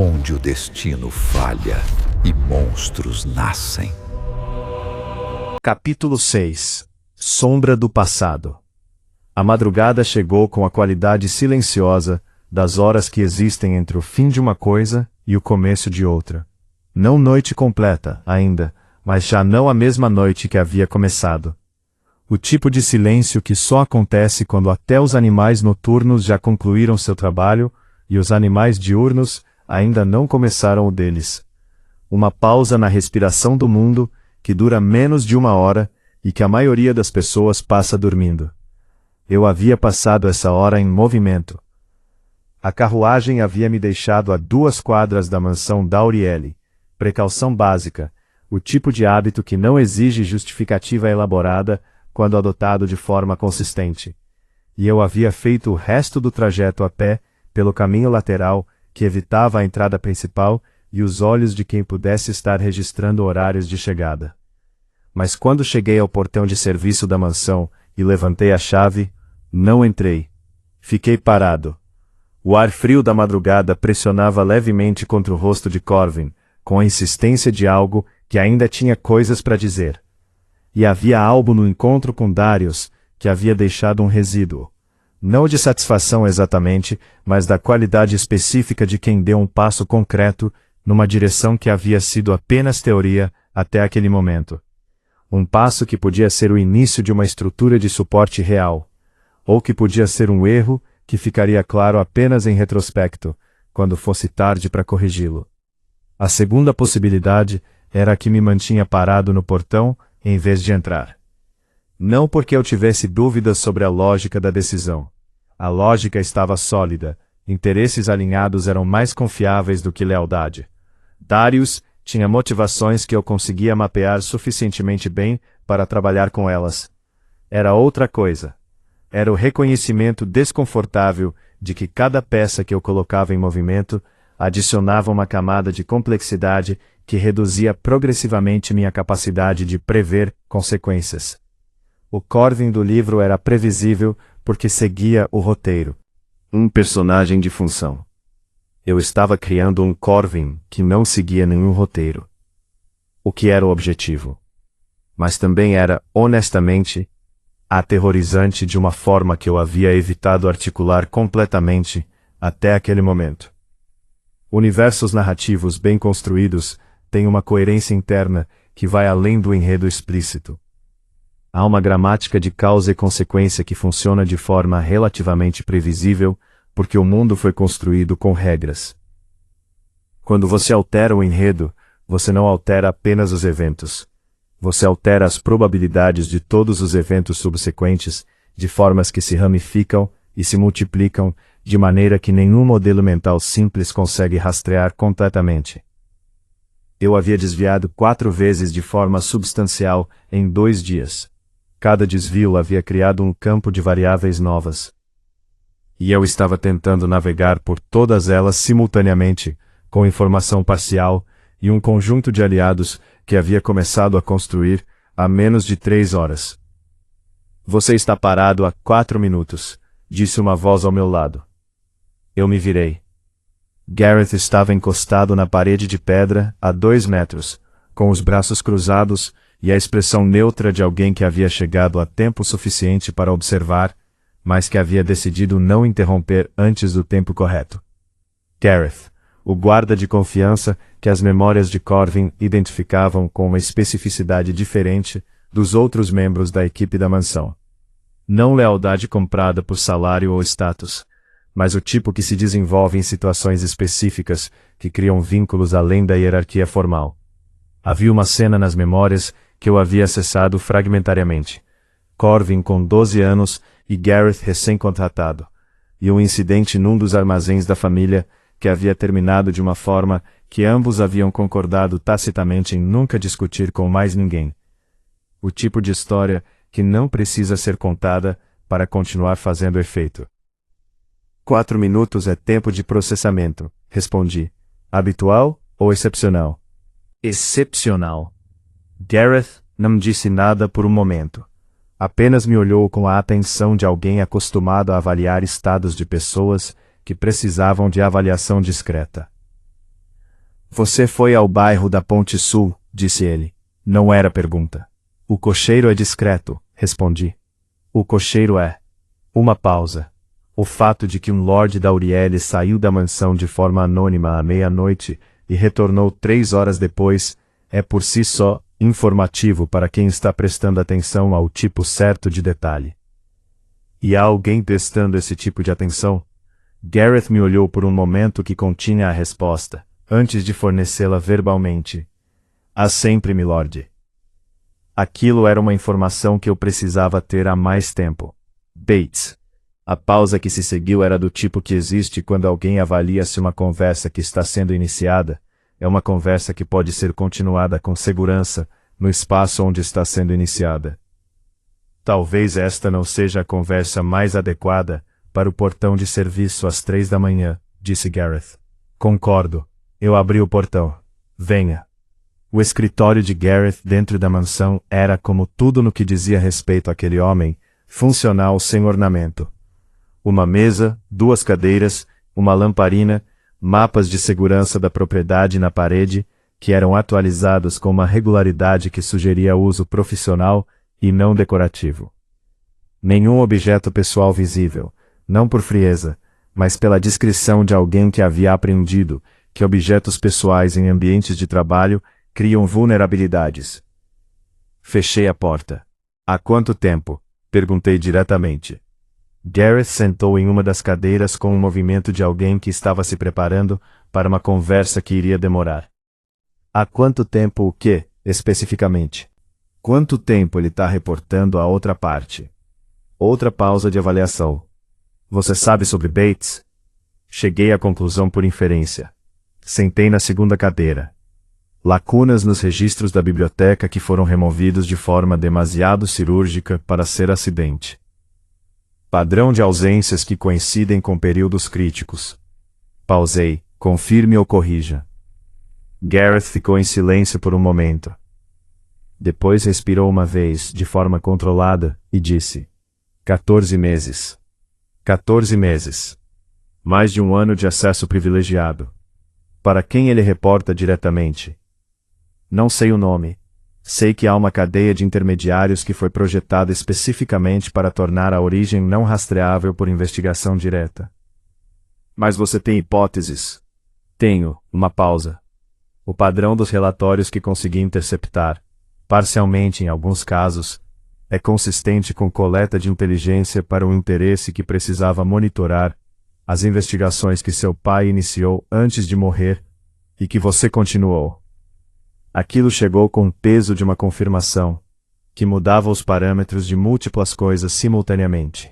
onde o destino falha e monstros nascem. Capítulo 6. Sombra do passado. A madrugada chegou com a qualidade silenciosa das horas que existem entre o fim de uma coisa e o começo de outra. Não noite completa, ainda, mas já não a mesma noite que havia começado. O tipo de silêncio que só acontece quando até os animais noturnos já concluíram seu trabalho e os animais diurnos ainda não começaram o deles. Uma pausa na respiração do mundo que dura menos de uma hora e que a maioria das pessoas passa dormindo. Eu havia passado essa hora em movimento. A carruagem havia me deixado a 2 quadras da mansão Daurielli. Precaução básica, o tipo de hábito que não exige justificativa elaborada quando adotado de forma consistente. E eu havia feito o resto do trajeto a pé, pelo caminho lateral, que evitava a entrada principal e os olhos de quem pudesse estar registrando horários de chegada. Mas quando cheguei ao portão de serviço da mansão e levantei a chave, não entrei. Fiquei parado. O ar frio da madrugada pressionava levemente contra o rosto de Corvin, com a insistência de algo que ainda tinha coisas para dizer. E havia algo no encontro com Darius que havia deixado um resíduo. Não de satisfação exatamente, mas da qualidade específica de quem deu um passo concreto numa direção que havia sido apenas teoria até aquele momento. Um passo que podia ser o início de uma estrutura de suporte real, ou que podia ser um erro que ficaria claro apenas em retrospecto, quando fosse tarde para corrigi-lo. A segunda possibilidade era a que me mantinha parado no portão em vez de entrar. Não porque eu tivesse dúvidas sobre a lógica da decisão. A lógica estava sólida, interesses alinhados eram mais confiáveis do que lealdade. Darius tinha motivações que eu conseguia mapear suficientemente bem para trabalhar com elas. Era outra coisa. Era o reconhecimento desconfortável de que cada peça que eu colocava em movimento adicionava uma camada de complexidade que reduzia progressivamente minha capacidade de prever consequências. O Corvin do livro era previsível porque seguia o roteiro. Um personagem de função. Eu estava criando um Corvin que não seguia nenhum roteiro. O que era o objetivo. Mas também era, honestamente, aterrorizante de uma forma que eu havia evitado articular completamente até aquele momento. Universos narrativos bem construídos têm uma coerência interna que vai além do enredo explícito. Há uma gramática de causa e consequência que funciona de forma relativamente previsível, porque o mundo foi construído com regras. Quando você altera o enredo, você não altera apenas os eventos. Você altera as probabilidades de todos os eventos subsequentes, de formas que se ramificam e se multiplicam, de maneira que nenhum modelo mental simples consegue rastrear completamente. Eu havia desviado 4 vezes de forma substancial em 2 dias. Cada desvio havia criado um campo de variáveis novas. E eu estava tentando navegar por todas elas simultaneamente, com informação parcial, e um conjunto de aliados que havia começado a construir há menos de 3 horas. Você está parado há 4 minutos, disse uma voz ao meu lado. Eu me virei. Gareth estava encostado na parede de pedra a 2 metros, com os braços cruzados e a expressão neutra de alguém que havia chegado a tempo suficiente para observar, mas que havia decidido não interromper antes do tempo correto. Gareth, o guarda de confiança que as memórias de Corvin identificavam com uma especificidade diferente dos outros membros da equipe da mansão. Não lealdade comprada por salário ou status, mas o tipo que se desenvolve em situações específicas que criam vínculos além da hierarquia formal. Havia uma cena nas memórias que eu havia acessado fragmentariamente. Corvin com 12 anos e Gareth recém-contratado, e um incidente num dos armazéns da família que havia terminado de uma forma que ambos haviam concordado tacitamente em nunca discutir com mais ninguém. O tipo de história que não precisa ser contada para continuar fazendo efeito. 4 minutos é tempo de processamento, respondi. Habitual ou excepcional? Excepcional. Gareth não disse nada por um momento. Apenas me olhou com a atenção de alguém acostumado a avaliar estados de pessoas que precisavam de avaliação discreta. Você foi ao bairro da Ponte Sul, disse ele. Não era pergunta. O cocheiro é discreto, respondi. O cocheiro é. Uma pausa. O fato de que um Lord Dauriel saiu da mansão de forma anônima à meia-noite e retornou 3 horas depois é por si só informativo para quem está prestando atenção ao tipo certo de detalhe. E há alguém prestando esse tipo de atenção? Gareth me olhou por um momento que continha a resposta, antes de fornecê-la verbalmente. Há sempre, milord. Aquilo era uma informação que eu precisava ter há mais tempo. Bates. A pausa que se seguiu era do tipo que existe quando alguém avalia se uma conversa que está sendo iniciada é uma conversa que pode ser continuada com segurança no espaço onde está sendo iniciada. Talvez esta não seja a conversa mais adequada para o portão de serviço às 3 da manhã, disse Gareth. Concordo. Eu abri o portão. Venha. O escritório de Gareth dentro da mansão era, como tudo no que dizia respeito àquele homem, funcional sem ornamento. Uma mesa, 2 cadeiras, uma lamparina, mapas de segurança da propriedade na parede, que eram atualizados com uma regularidade que sugeria uso profissional e não decorativo. Nenhum objeto pessoal visível, não por frieza, mas pela descrição de alguém que havia aprendido que objetos pessoais em ambientes de trabalho criam vulnerabilidades. Fechei a porta. Há quanto tempo? Perguntei diretamente. Gareth sentou em uma das cadeiras com um movimento de alguém que estava se preparando para uma conversa que iria demorar. Há quanto tempo o quê, especificamente? Quanto tempo ele está reportando a outra parte? Outra pausa de avaliação. Você sabe sobre Bates? Cheguei à conclusão por inferência. Sentei na segunda cadeira. Lacunas nos registros da biblioteca que foram removidos de forma demasiado cirúrgica para ser acidente. Padrão de ausências que coincidem com períodos críticos. Pausei, confirme ou corrija. Gareth ficou em silêncio por um momento. Depois respirou uma vez, de forma controlada, e disse: 14 meses. 14 meses. Mais de um ano de acesso privilegiado. Para quem ele reporta diretamente? Não sei o nome. Sei que há uma cadeia de intermediários que foi projetada especificamente para tornar a origem não rastreável por investigação direta. Mas você tem hipóteses? Tenho, uma pausa. O padrão dos relatórios que consegui interceptar, parcialmente em alguns casos, é consistente com coleta de inteligência para um interesse que precisava monitorar as investigações que seu pai iniciou antes de morrer e que você continuou. Aquilo chegou com o peso de uma confirmação, que mudava os parâmetros de múltiplas coisas simultaneamente.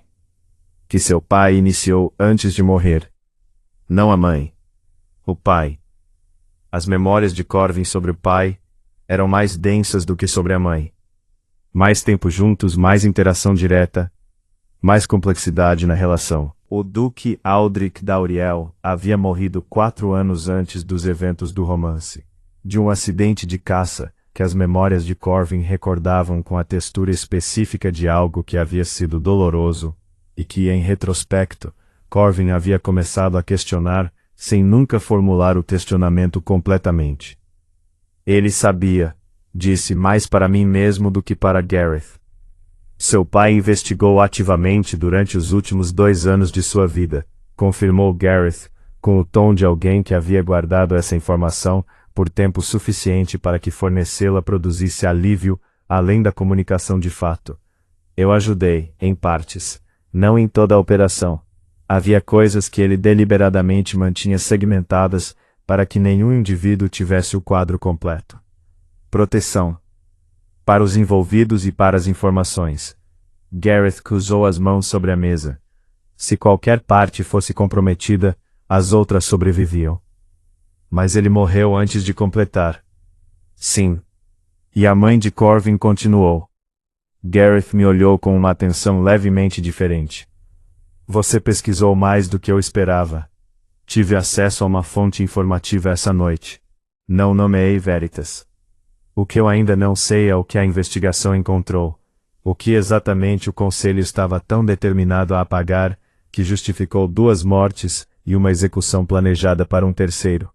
Que seu pai iniciou antes de morrer. Não a mãe. O pai. As memórias de Corvin sobre o pai eram mais densas do que sobre a mãe. Mais tempo juntos, mais interação direta, mais complexidade na relação. O Duque Aldrich Dauriel havia morrido 4 anos antes dos eventos do romance. De um acidente de caça, que as memórias de Corvin recordavam com a textura específica de algo que havia sido doloroso, e que, em retrospecto, Corvin havia começado a questionar, sem nunca formular o questionamento completamente. Ele sabia, disse mais para mim mesmo do que para Gareth. Seu pai investigou ativamente durante os últimos 2 anos de sua vida, confirmou Gareth, com o tom de alguém que havia guardado essa informação por tempo suficiente para que fornecê-la produzisse alívio além da comunicação de fato. Eu ajudei, em partes, não em toda a operação. Havia coisas que ele deliberadamente mantinha segmentadas para que nenhum indivíduo tivesse o quadro completo. Proteção. Para os envolvidos e para as informações. Gareth cruzou as mãos sobre a mesa. Se qualquer parte fosse comprometida, as outras sobreviviam. Mas ele morreu antes de completar. Sim. E a mãe de Corvin continuou. Gareth me olhou com uma atenção levemente diferente. Você pesquisou mais do que eu esperava. Tive acesso a uma fonte informativa essa noite. Não nomeei Veritas. O que eu ainda não sei é o que a investigação encontrou. O que exatamente o conselho estava tão determinado a apagar, que justificou 2 mortes e uma execução planejada para um terceiro.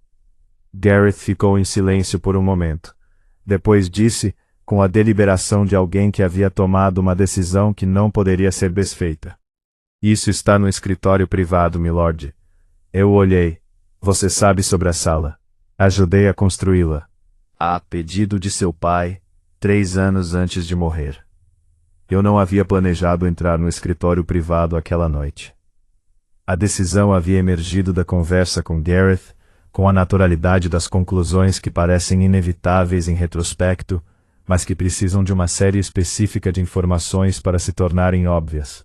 Gareth ficou em silêncio por um momento. Depois disse, com a deliberação de alguém que havia tomado uma decisão que não poderia ser desfeita: "Isso está no escritório privado, milord." Eu olhei. "Você sabe sobre a sala. Ajudei a construí-la. A pedido de seu pai, 3 anos antes de morrer." Eu não havia planejado entrar no escritório privado aquela noite. A decisão havia emergido da conversa com Gareth, com a naturalidade das conclusões que parecem inevitáveis em retrospecto, mas que precisam de uma série específica de informações para se tornarem óbvias.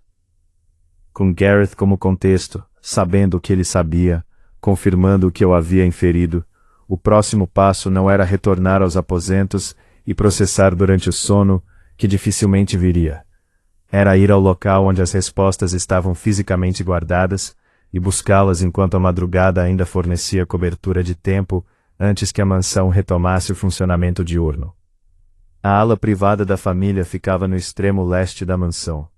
Com Gareth como contexto, sabendo o que ele sabia, confirmando o que eu havia inferido, o próximo passo não era retornar aos aposentos e processar durante o sono, que dificilmente viria. Era ir ao local onde as respostas estavam fisicamente guardadas e buscá-las enquanto a madrugada ainda fornecia cobertura de tempo antes que a mansão retomasse o funcionamento diurno. A ala privada da família ficava no extremo leste da mansão,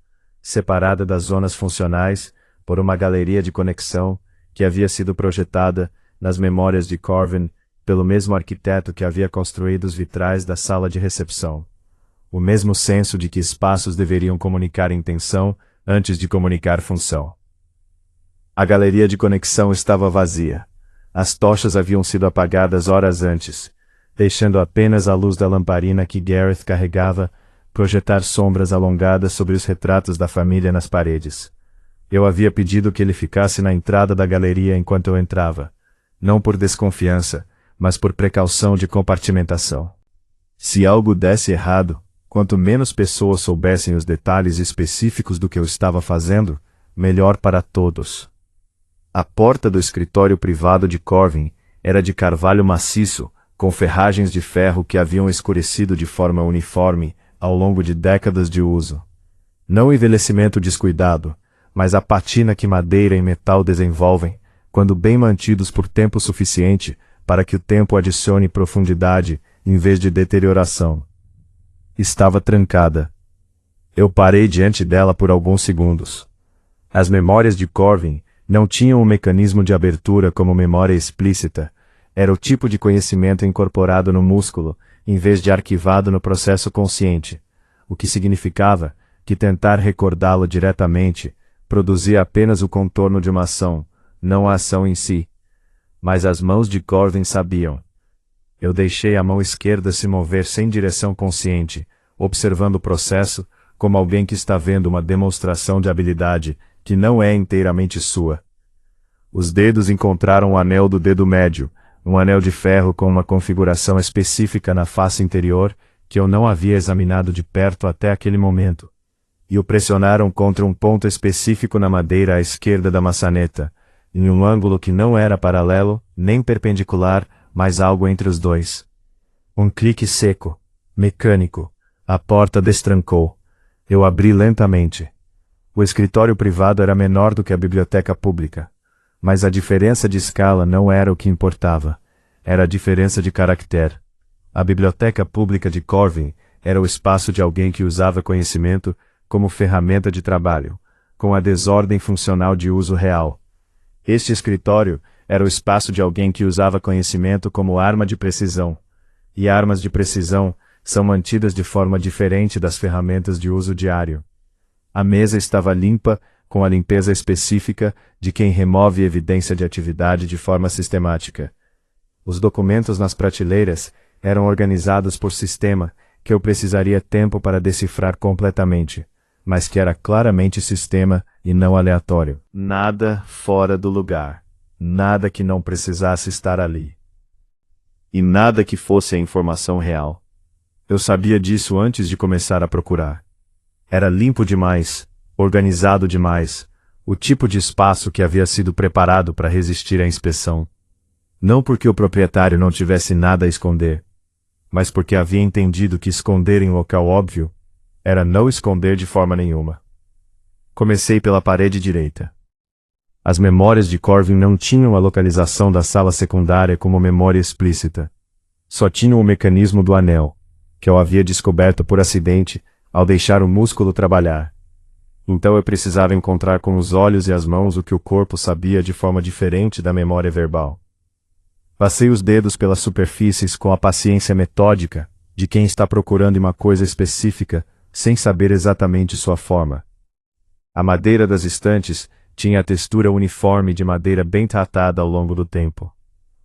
separada das zonas funcionais por uma galeria de conexão que havia sido projetada nas memórias de Corvin pelo mesmo arquiteto que havia construído os vitrais da sala de recepção. O mesmo senso de que espaços deveriam comunicar intenção antes de comunicar função. A galeria de conexão estava vazia. As tochas haviam sido apagadas horas antes, deixando apenas a luz da lamparina que Gareth carregava projetar sombras alongadas sobre os retratos da família nas paredes. Eu havia pedido que ele ficasse na entrada da galeria enquanto eu entrava, não por desconfiança, mas por precaução de compartimentação. Se algo desse errado, quanto menos pessoas soubessem os detalhes específicos do que eu estava fazendo, melhor para todos. A porta do escritório privado de Corvin era de carvalho maciço, com ferragens de ferro que haviam escurecido de forma uniforme ao longo de décadas de uso. Não o envelhecimento descuidado, mas a patina que madeira e metal desenvolvem, quando bem mantidos por tempo suficiente para que o tempo adicione profundidade em vez de deterioração. Estava trancada. Eu parei diante dela por alguns segundos. As memórias de Corvin não tinham um mecanismo de abertura como memória explícita. Era o tipo de conhecimento incorporado no músculo, em vez de arquivado no processo consciente, o que significava que tentar recordá-lo diretamente produzia apenas o contorno de uma ação, não a ação em si. Mas as mãos de Corvin sabiam. Eu deixei a mão esquerda se mover sem direção consciente, observando o processo como alguém que está vendo uma demonstração de habilidade que não é inteiramente sua. Os dedos encontraram o anel do dedo médio, um anel de ferro com uma configuração específica na face interior que eu não havia examinado de perto até aquele momento, e o pressionaram contra um ponto específico na madeira à esquerda da maçaneta, em um ângulo que não era paralelo, nem perpendicular, mas algo entre os dois. Um clique seco, mecânico. A porta destrancou. Eu abri lentamente. O escritório privado era menor do que a biblioteca pública. Mas a diferença de escala não era o que importava. Era a diferença de caractere. A biblioteca pública de Corvin era o espaço de alguém que usava conhecimento como ferramenta de trabalho, com a desordem funcional de uso real. Este escritório era o espaço de alguém que usava conhecimento como arma de precisão. E armas de precisão são mantidas de forma diferente das ferramentas de uso diário. A mesa estava limpa, com a limpeza específica de quem remove evidência de atividade de forma sistemática. Os documentos nas prateleiras eram organizados por sistema, que eu precisaria tempo para decifrar completamente, mas que era claramente sistema e não aleatório. Nada fora do lugar. Nada que não precisasse estar ali. E nada que fosse a informação real. Eu sabia disso antes de começar a procurar. Era limpo demais, organizado demais, o tipo de espaço que havia sido preparado para resistir à inspeção. Não porque o proprietário não tivesse nada a esconder, mas porque havia entendido que esconder em local óbvio era não esconder de forma nenhuma. Comecei pela parede direita. As memórias de Corvin não tinham a localização da sala secundária como memória explícita. Só tinham o mecanismo do anel, que eu havia descoberto por acidente ao deixar o músculo trabalhar. Então eu precisava encontrar com os olhos e as mãos o que o corpo sabia de forma diferente da memória verbal. Passei os dedos pelas superfícies com a paciência metódica de quem está procurando uma coisa específica sem saber exatamente sua forma. A madeira das estantes tinha a textura uniforme de madeira bem tratada ao longo do tempo.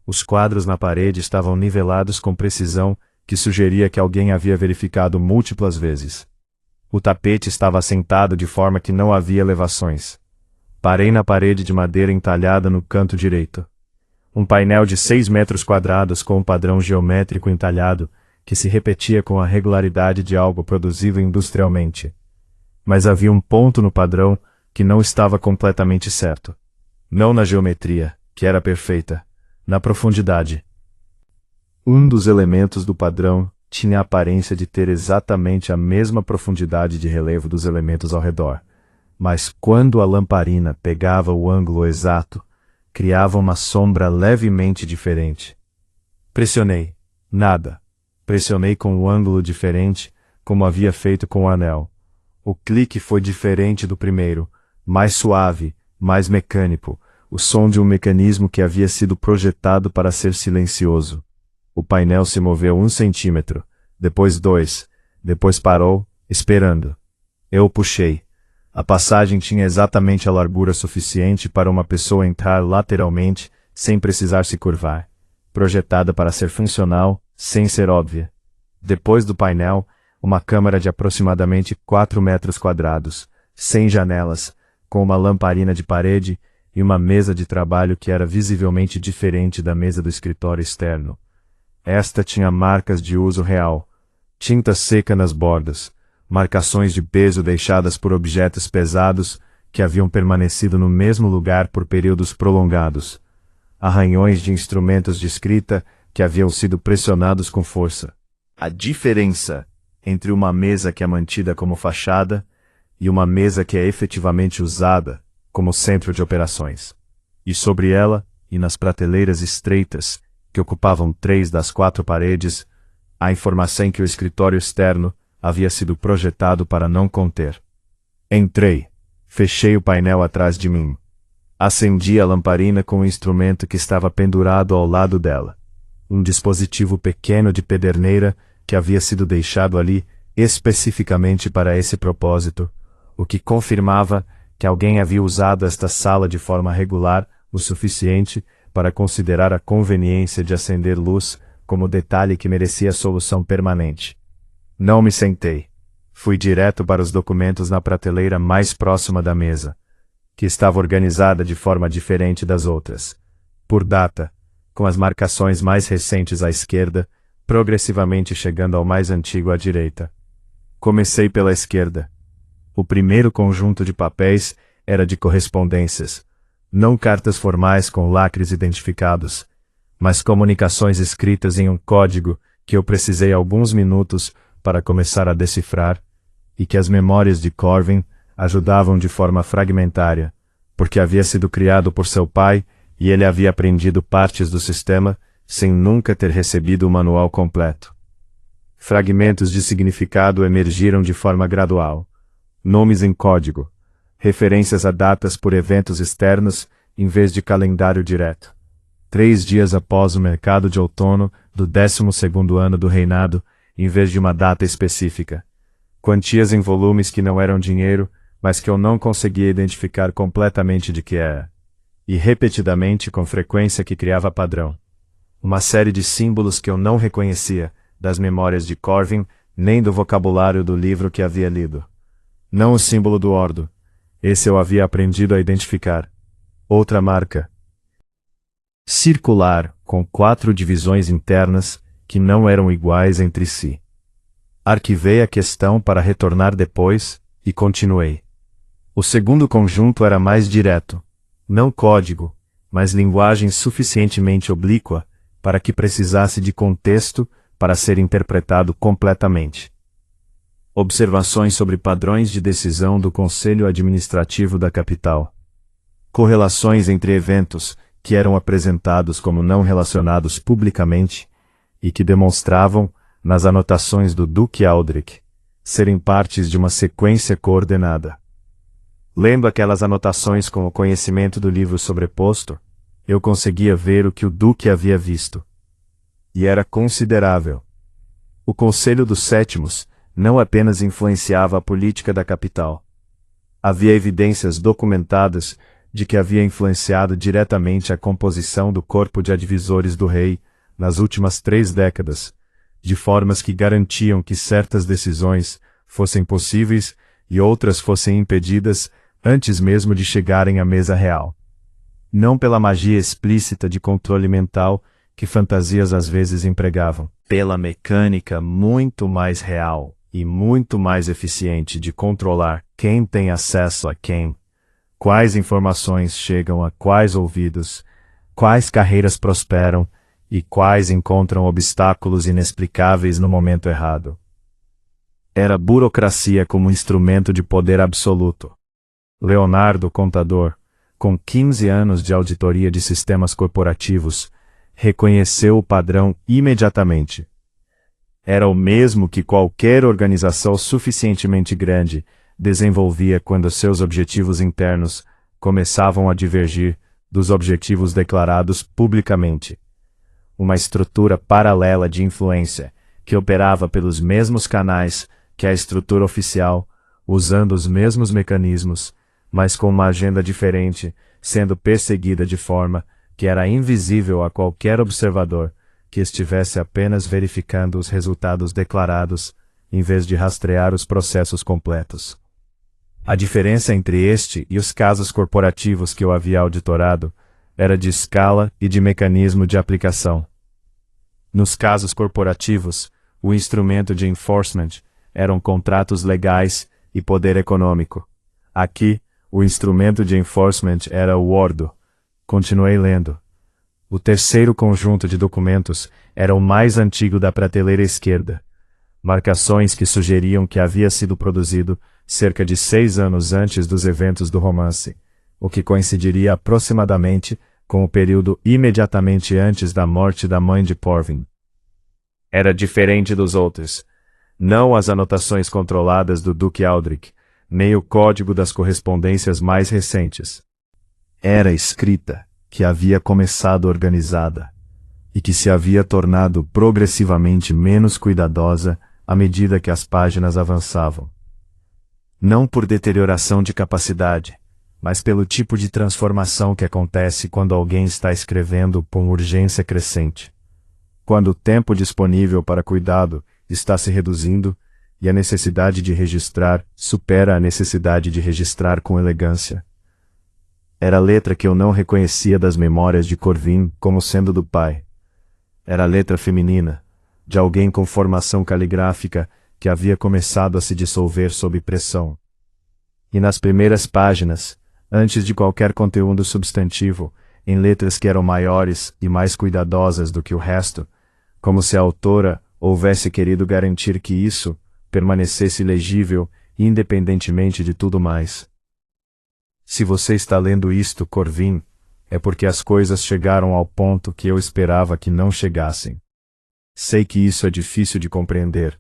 Os quadros na parede estavam nivelados com precisão que sugeria que alguém havia verificado múltiplas vezes. O tapete estava assentado de forma que não havia elevações. Parei na parede de madeira entalhada no canto direito. Um painel de 6 metros quadrados com um padrão geométrico entalhado que se repetia com a regularidade de algo produzido industrialmente. Mas havia um ponto no padrão que não estava completamente certo. Não na geometria, que era perfeita, na profundidade. Um dos elementos do padrão tinha a aparência de ter exatamente a mesma profundidade de relevo dos elementos ao redor, mas quando a lamparina pegava o ângulo exato, criava uma sombra levemente diferente. Pressionei. Nada. Pressionei com um ângulo diferente, como havia feito com o anel. O clique foi diferente do primeiro, mais suave, mais mecânico, o som de um mecanismo que havia sido projetado para ser silencioso. O painel se moveu 1 centímetro, depois 2, depois parou, esperando. Eu o puxei. A passagem tinha exatamente a largura suficiente para uma pessoa entrar lateralmente, sem precisar se curvar. Projetada para ser funcional, sem ser óbvia. Depois do painel, uma câmara de aproximadamente 4 metros quadrados, sem janelas, com uma lamparina de parede e uma mesa de trabalho que era visivelmente diferente da mesa do escritório externo. Esta tinha marcas de uso real, tinta seca nas bordas, marcações de peso deixadas por objetos pesados que haviam permanecido no mesmo lugar por períodos prolongados, arranhões de instrumentos de escrita que haviam sido pressionados com força. A diferença entre uma mesa que é mantida como fachada e uma mesa que é efetivamente usada como centro de operações. E sobre ela, e nas prateleiras estreitas, que ocupavam 3 das 4 paredes, a informação que o escritório externo havia sido projetado para não conter. Entrei. Fechei o painel atrás de mim. Acendi a lamparina com o instrumento que estava pendurado ao lado dela. Um dispositivo pequeno de pederneira que havia sido deixado ali especificamente para esse propósito, o que confirmava que alguém havia usado esta sala de forma regular o suficiente para considerar a conveniência de acender luz como detalhe que merecia solução permanente. Não me sentei. Fui direto para os documentos na prateleira mais próxima da mesa, que estava organizada de forma diferente das outras, por data, com as marcações mais recentes à esquerda, progressivamente chegando ao mais antigo à direita. Comecei pela esquerda. O primeiro conjunto de papéis era de correspondências, não cartas formais com lacres identificados, mas comunicações escritas em um código que eu precisei alguns minutos para começar a decifrar, e que as memórias de Corvin ajudavam de forma fragmentária, porque havia sido criado por seu pai e ele havia aprendido partes do sistema sem nunca ter recebido o manual completo. Fragmentos de significado emergiram de forma gradual. Nomes em código, referências a datas por eventos externos em vez de calendário direto. 3 dias após o mercado de outono do 12º ano do reinado, em vez de uma data específica. Quantias em volumes que não eram dinheiro, mas que eu não conseguia identificar completamente de que era. E repetidamente com frequência que criava padrão. Uma série de símbolos que eu não reconhecia, das memórias de Corvin, nem do vocabulário do livro que havia lido. Não o símbolo do ordo. Esse eu havia aprendido a identificar. Outra marca. Circular, com 4 divisões internas, que não eram iguais entre si. Arquivei a questão para retornar depois, e continuei. O segundo conjunto era mais direto. Não código, mas linguagem suficientemente oblíqua para que precisasse de contexto para ser interpretado completamente. Observações sobre padrões de decisão do Conselho Administrativo da Capital. Correlações entre eventos que eram apresentados como não relacionados publicamente e que demonstravam, nas anotações do Duque Aldrich, serem partes de uma sequência coordenada. Lendo aquelas anotações com o conhecimento do livro sobreposto, eu conseguia ver o que o Duque havia visto. E era considerável. O Conselho dos Sétimos não apenas influenciava a política da capital. Havia evidências documentadas de que havia influenciado diretamente a composição do corpo de advisores do rei nas últimas 3 décadas, de formas que garantiam que certas decisões fossem possíveis e outras fossem impedidas antes mesmo de chegarem à mesa real. Não pela magia explícita de controle mental que fantasias às vezes empregavam, pela mecânica muito mais real e muito mais eficiente de controlar quem tem acesso a quem, quais informações chegam a quais ouvidos, quais carreiras prosperam e quais encontram obstáculos inexplicáveis no momento errado. Era burocracia como instrumento de poder absoluto. Leonardo, contador, com 15 anos de auditoria de sistemas corporativos, reconheceu o padrão imediatamente. Era o mesmo que qualquer organização suficientemente grande desenvolvia quando seus objetivos internos começavam a divergir dos objetivos declarados publicamente. Uma estrutura paralela de influência que operava pelos mesmos canais que a estrutura oficial, usando os mesmos mecanismos, mas com uma agenda diferente, sendo perseguida de forma que era invisível a qualquer observador que estivesse apenas verificando os resultados declarados, em vez de rastrear os processos completos. A diferença entre este e os casos corporativos que eu havia auditorado era de escala e de mecanismo de aplicação. Nos casos corporativos, o instrumento de enforcement eram contratos legais e poder econômico. Aqui, o instrumento de enforcement era o ordo. Continuei lendo. O terceiro conjunto de documentos era o mais antigo da prateleira esquerda. Marcações que sugeriam que havia sido produzido cerca de 6 anos antes dos eventos do romance, o que coincidiria aproximadamente com o período imediatamente antes da morte da mãe de Porvin. Era diferente dos outros. Não as anotações controladas do Duque Aldrich, nem o código das correspondências mais recentes. Era escrita que havia começado organizada e que se havia tornado progressivamente menos cuidadosa à medida que as páginas avançavam. Não por deterioração de capacidade, mas pelo tipo de transformação que acontece quando alguém está escrevendo com urgência crescente. Quando o tempo disponível para cuidado está se reduzindo e a necessidade de registrar supera a necessidade de registrar com elegância. Era a letra que eu não reconhecia das memórias de Corvin como sendo do pai. Era a letra feminina, de alguém com formação caligráfica que havia começado a se dissolver sob pressão. E nas primeiras páginas, antes de qualquer conteúdo substantivo, em letras que eram maiores e mais cuidadosas do que o resto, como se a autora houvesse querido garantir que isso permanecesse legível independentemente de tudo mais. Se você está lendo isto, Corvin, é porque as coisas chegaram ao ponto que eu esperava que não chegassem. Sei que isso é difícil de compreender.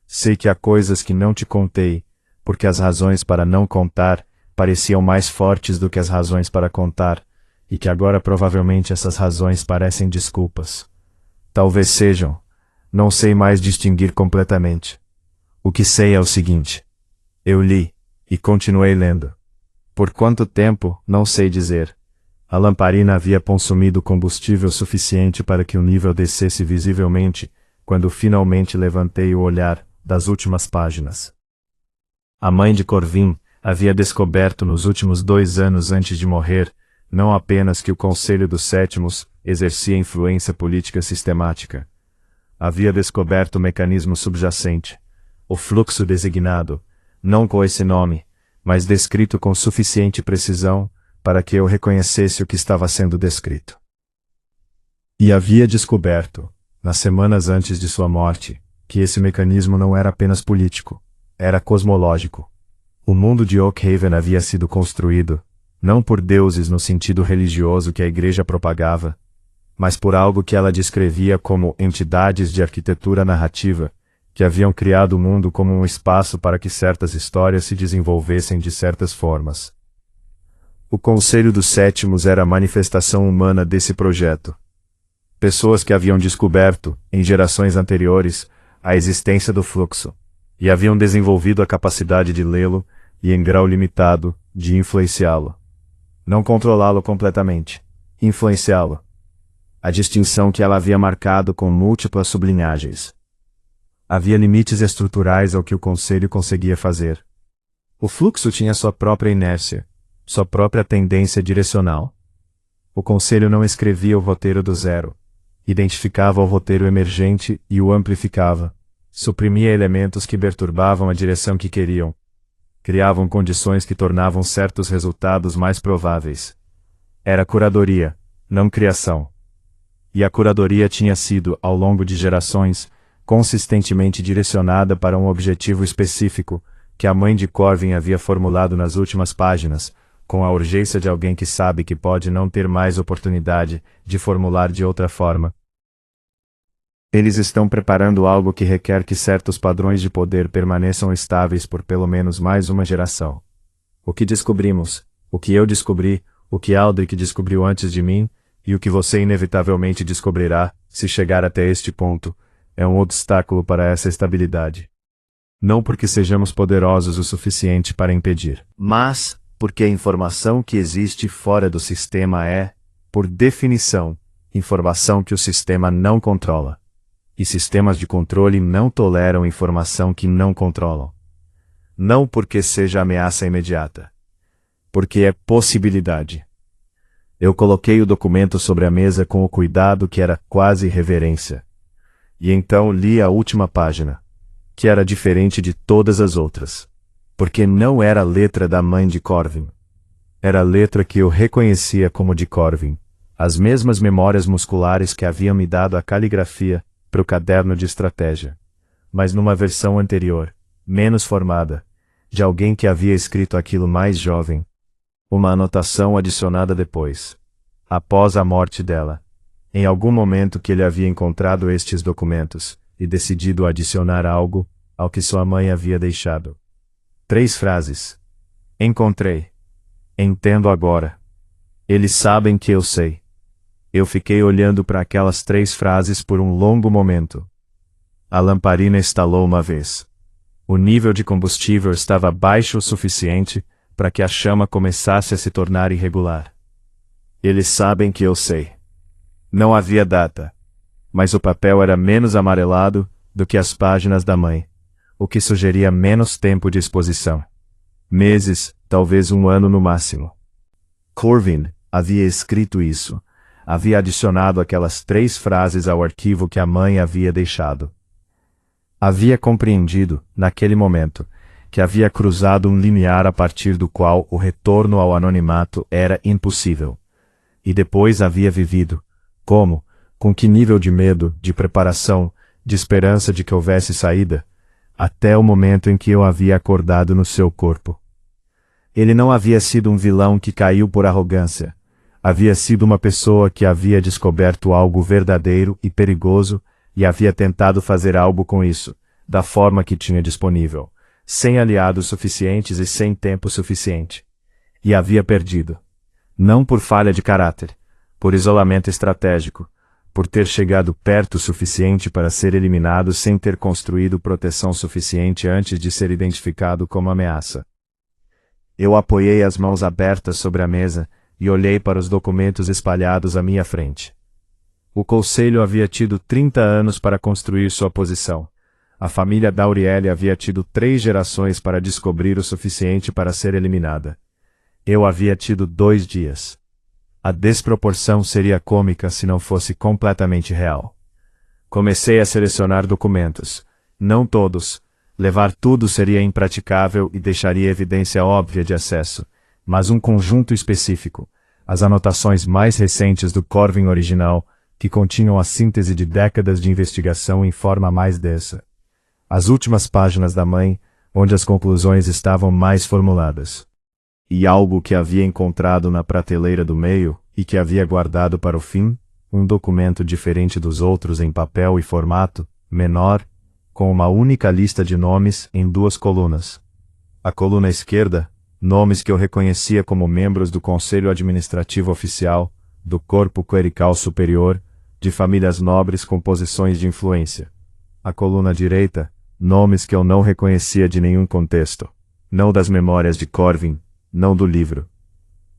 Sei que há coisas que não te contei, porque as razões para não contar pareciam mais fortes do que as razões para contar, e que agora provavelmente essas razões parecem desculpas. Talvez sejam. Não sei mais distinguir completamente. O que sei é o seguinte. Eu li, e continuei lendo. Por quanto tempo, não sei dizer. A lamparina havia consumido combustível suficiente para que o nível descesse visivelmente, quando finalmente levantei o olhar das últimas páginas. A mãe de Corvin havia descoberto nos últimos 2 anos antes de morrer, não apenas que o Conselho dos Sétimos exercia influência política sistemática. Havia descoberto o mecanismo subjacente, o fluxo designado, não com esse nome, mas descrito com suficiente precisão para que eu reconhecesse o que estava sendo descrito. E havia descoberto, nas semanas antes de sua morte, que esse mecanismo não era apenas político, era cosmológico. O mundo de Oakhaven havia sido construído, não por deuses no sentido religioso que a igreja propagava, mas por algo que ela descrevia como entidades de arquitetura narrativa, que haviam criado o mundo como um espaço para que certas histórias se desenvolvessem de certas formas. O Conselho dos Sétimos era a manifestação humana desse projeto. Pessoas que haviam descoberto, em gerações anteriores, a existência do fluxo, e haviam desenvolvido a capacidade de lê-lo e, em grau limitado, de influenciá-lo. Não controlá-lo completamente, influenciá-lo. A distinção que ela havia marcado com múltiplas sublinhagens. Havia limites estruturais ao que o Conselho conseguia fazer. O fluxo tinha sua própria inércia, sua própria tendência direcional. O Conselho não escrevia o roteiro do zero. Identificava o roteiro emergente e o amplificava. Suprimia elementos que perturbavam a direção que queriam. Criavam condições que tornavam certos resultados mais prováveis. Era curadoria, não criação. E a curadoria tinha sido, ao longo de gerações, consistentemente direcionada para um objetivo específico, que a mãe de Corvin havia formulado nas últimas páginas, com a urgência de alguém que sabe que pode não ter mais oportunidade de formular de outra forma. Eles estão preparando algo que requer que certos padrões de poder permaneçam estáveis por pelo menos mais uma geração. O que descobrimos, o que eu descobri, o que Aldrich descobriu antes de mim, e o que você inevitavelmente descobrirá, se chegar até este ponto, é um obstáculo para essa estabilidade. Não porque sejamos poderosos o suficiente para impedir, mas porque a informação que existe fora do sistema é, por definição, informação que o sistema não controla. E sistemas de controle não toleram informação que não controlam. Não porque seja ameaça imediata. Porque é possibilidade. Eu coloquei o documento sobre a mesa com o cuidado que era quase reverência. E então li a última página, que era diferente de todas as outras. Porque não era a letra da mãe de Corvin. Era a letra que eu reconhecia como de Corvin. As mesmas memórias musculares que haviam me dado a caligrafia para o caderno de estratégia. Mas numa versão anterior, menos formada, de alguém que havia escrito aquilo mais jovem. Uma anotação adicionada depois, após a morte dela, em algum momento que ele havia encontrado estes documentos, e decidido adicionar algo ao que sua mãe havia deixado. 3 frases. Encontrei. Entendo agora. Eles sabem que eu sei. Eu fiquei olhando para aquelas 3 frases por um longo momento. A lamparina estalou uma vez. O nível de combustível estava baixo o suficiente para que a chama começasse a se tornar irregular. Eles sabem que eu sei. Não havia data, mas o papel era menos amarelado do que as páginas da mãe, o que sugeria menos tempo de exposição. Meses, talvez 1 ano no máximo. Corvin havia escrito isso. Havia adicionado aquelas 3 frases ao arquivo que a mãe havia deixado. Havia compreendido, naquele momento, que havia cruzado um limiar a partir do qual o retorno ao anonimato era impossível. E depois havia vivido, como, com que nível de medo, de preparação, de esperança de que houvesse saída, até o momento em que eu havia acordado no seu corpo. Ele não havia sido um vilão que caiu por arrogância. Havia sido uma pessoa que havia descoberto algo verdadeiro e perigoso e havia tentado fazer algo com isso, da forma que tinha disponível, sem aliados suficientes e sem tempo suficiente. E havia perdido. Não por falha de caráter, por isolamento estratégico, por ter chegado perto o suficiente para ser eliminado sem ter construído proteção suficiente antes de ser identificado como ameaça. Eu apoiei as mãos abertas sobre a mesa e olhei para os documentos espalhados à minha frente. O Conselho havia tido 30 anos para construir sua posição. A família Dauriel havia tido 3 gerações para descobrir o suficiente para ser eliminada. Eu havia tido 2 dias. A desproporção seria cômica se não fosse completamente real. Comecei a selecionar documentos. Não todos. Levar tudo seria impraticável e deixaria evidência óbvia de acesso. Mas um conjunto específico, as anotações mais recentes do Corvin original, que continham a síntese de décadas de investigação em forma mais densa. As últimas páginas da mãe, onde as conclusões estavam mais formuladas. E algo que havia encontrado na prateleira do meio, e que havia guardado para o fim, um documento diferente dos outros em papel e formato, menor, com uma única lista de nomes em 2 colunas. A coluna esquerda, nomes que eu reconhecia como membros do Conselho Administrativo Oficial, do Corpo Clerical Superior, de famílias nobres com posições de influência. A coluna direita, nomes que eu não reconhecia de nenhum contexto, não das memórias de Corvin, não do livro.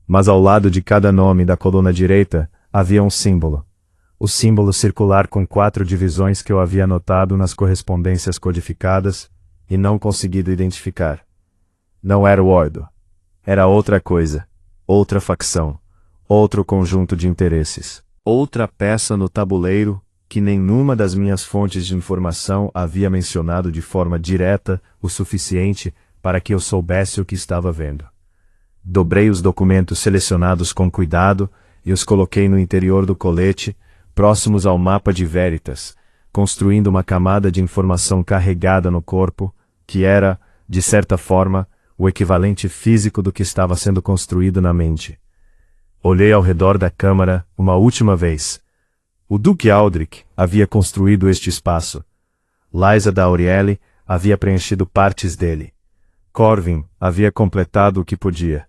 Mas ao lado de cada nome da coluna direita, havia um símbolo. O símbolo circular com 4 divisões que eu havia anotado nas correspondências codificadas e não conseguido identificar. Não era o Ordo. Era outra coisa, outra facção, outro conjunto de interesses, outra peça no tabuleiro que nenhuma das minhas fontes de informação havia mencionado de forma direta o suficiente para que eu soubesse o que estava vendo. Dobrei os documentos selecionados com cuidado e os coloquei no interior do colete, próximos ao mapa de Veritas, construindo uma camada de informação carregada no corpo, que era, de certa forma, o equivalente físico do que estava sendo construído na mente. Olhei ao redor da câmara uma última vez. O Duque Aldrich havia construído este espaço. Liza da Aurielle havia preenchido partes dele. Corvin havia completado o que podia.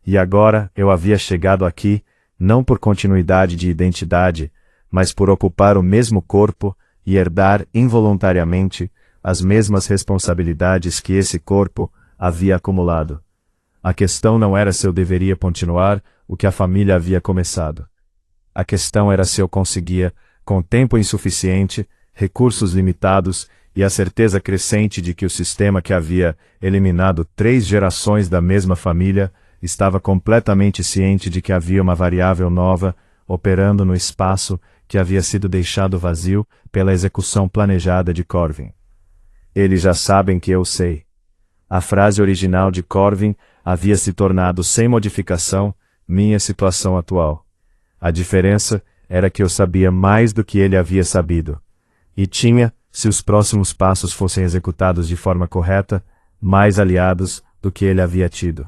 E agora eu havia chegado aqui, não por continuidade de identidade, mas por ocupar o mesmo corpo e herdar involuntariamente as mesmas responsabilidades que esse corpo havia acumulado. A questão não era se eu deveria continuar o que a família havia começado. A questão era se eu conseguia, com tempo insuficiente, recursos limitados e a certeza crescente de que o sistema que havia eliminado 3 gerações da mesma família estava completamente ciente de que havia uma variável nova operando no espaço que havia sido deixado vazio pela execução planejada de Corvin. Eles já sabem que eu sei. A frase original de Corvin havia se tornado, sem modificação, minha situação atual. A diferença era que eu sabia mais do que ele havia sabido. E tinha, se os próximos passos fossem executados de forma correta, mais aliados do que ele havia tido.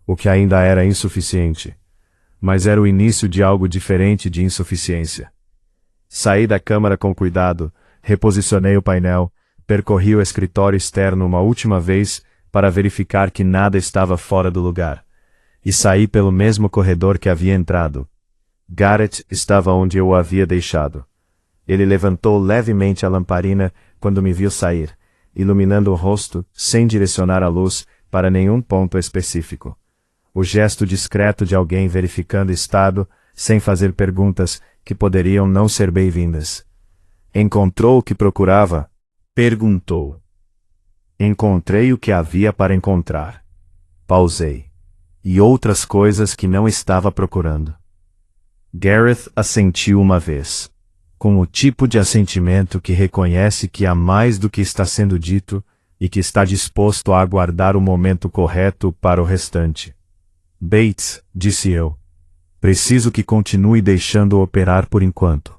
O que ainda era insuficiente. Mas era o início de algo diferente de insuficiência. Saí da câmara com cuidado, reposicionei o painel, percorri o escritório externo uma última vez para verificar que nada estava fora do lugar. E saí pelo mesmo corredor que havia entrado. Garrett estava onde eu o havia deixado. Ele levantou levemente a lamparina quando me viu sair, iluminando o rosto sem direcionar a luz para nenhum ponto específico. O gesto discreto de alguém verificando estado, sem fazer perguntas que poderiam não ser bem-vindas. Encontrou o que procurava? Perguntou. Encontrei o que havia para encontrar. Pausei. E outras coisas que não estava procurando. Gareth assentiu uma vez, com o tipo de assentimento que reconhece que há mais do que está sendo dito e que está disposto a aguardar o momento correto para o restante. Bates, disse eu. Preciso que continue deixando-o operar por enquanto.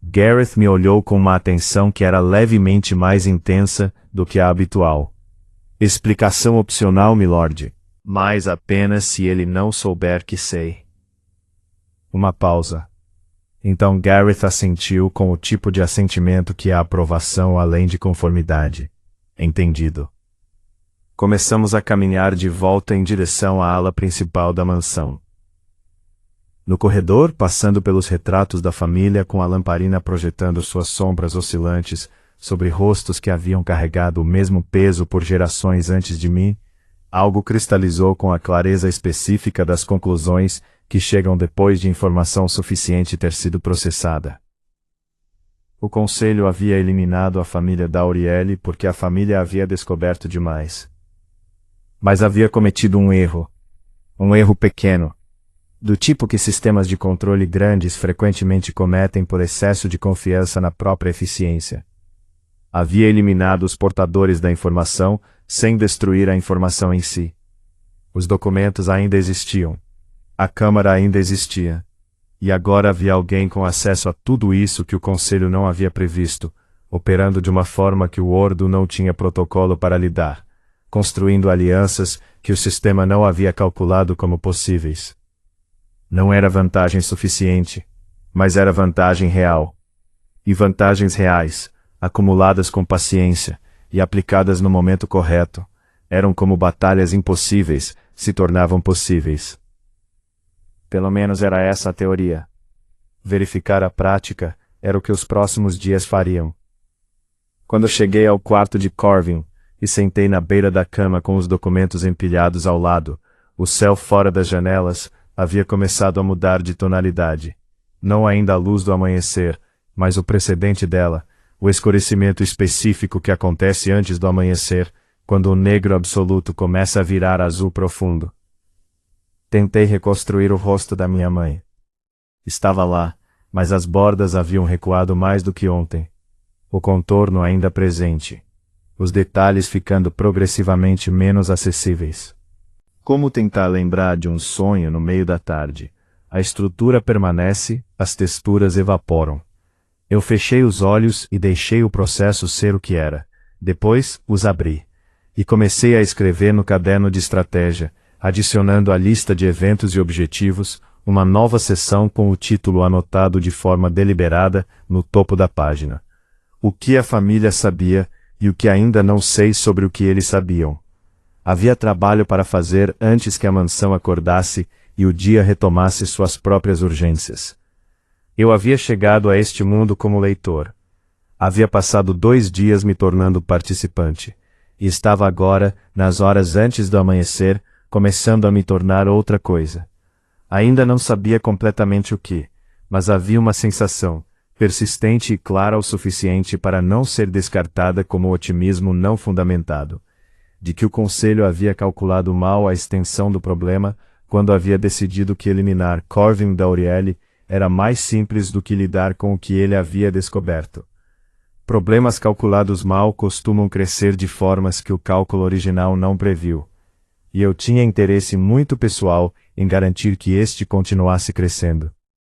Gareth me olhou com uma atenção que era levemente mais intensa do que a habitual. Explicação opcional, milord, mas apenas se ele não souber que sei. Uma pausa. Então Gareth assentiu com o tipo de assentimento que é aprovação além de conformidade. Entendido. Começamos a caminhar de volta em direção à ala principal da mansão. No corredor, passando pelos retratos da família com a lamparina projetando suas sombras oscilantes sobre rostos que haviam carregado o mesmo peso por gerações antes de mim, algo cristalizou com a clareza específica das conclusões que chegam depois de informação suficiente ter sido processada. O conselho havia eliminado a família da Aurielle porque a família havia descoberto demais. Mas havia cometido um erro pequeno, do tipo que sistemas de controle grandes frequentemente cometem por excesso de confiança na própria eficiência. Havia eliminado os portadores da informação sem destruir a informação em si. Os documentos ainda existiam. A Câmara ainda existia. E agora havia alguém com acesso a tudo isso que o Conselho não havia previsto, operando de uma forma que o Ordo não tinha protocolo para lidar, construindo alianças que o sistema não havia calculado como possíveis. Não era vantagem suficiente, mas era vantagem real. E vantagens reais, acumuladas com paciência e aplicadas no momento correto, Eram como batalhas impossíveis, se tornavam possíveis. Pelo menos era essa a teoria. Verificar a prática era o que os próximos dias fariam. Quando cheguei ao quarto de Corvin e sentei na beira da cama com os documentos empilhados ao lado, o céu fora das janelas havia começado a mudar de tonalidade. Não ainda a luz do amanhecer, mas o precedente dela, o escurecimento específico que acontece antes do amanhecer, quando o negro absoluto começa a virar azul profundo. Tentei reconstruir o rosto da minha mãe. Estava lá, mas as bordas haviam recuado mais do que ontem. O contorno ainda presente. Os detalhes ficando progressivamente menos acessíveis. Como tentar lembrar de um sonho no meio da tarde? A estrutura permanece, as texturas evaporam. Eu fechei os olhos e deixei o processo ser o que era. Depois, os abri. E comecei a escrever no caderno de estratégia, adicionando à lista de eventos e objetivos, uma nova seção com o título anotado de forma deliberada no topo da página. O que a família sabia e o que ainda não sei sobre o que eles sabiam. Havia trabalho para fazer antes que a mansão acordasse e o dia retomasse suas próprias urgências. Eu havia chegado a este mundo como leitor. Havia passado 2 dias me tornando participante. E estava agora, nas horas antes do amanhecer, começando a me tornar outra coisa. Ainda não sabia completamente o que, mas havia uma sensação, persistente e clara o suficiente para não ser descartada como otimismo não fundamentado, de que o Conselho havia calculado mal a extensão do problema quando havia decidido que eliminar Corvin da Aurielle era mais simples do que lidar com o que ele havia descoberto. Problemas calculados mal costumam crescer de formas que o cálculo original não previu. E eu tinha interesse muito pessoal em garantir que este continuasse crescendo.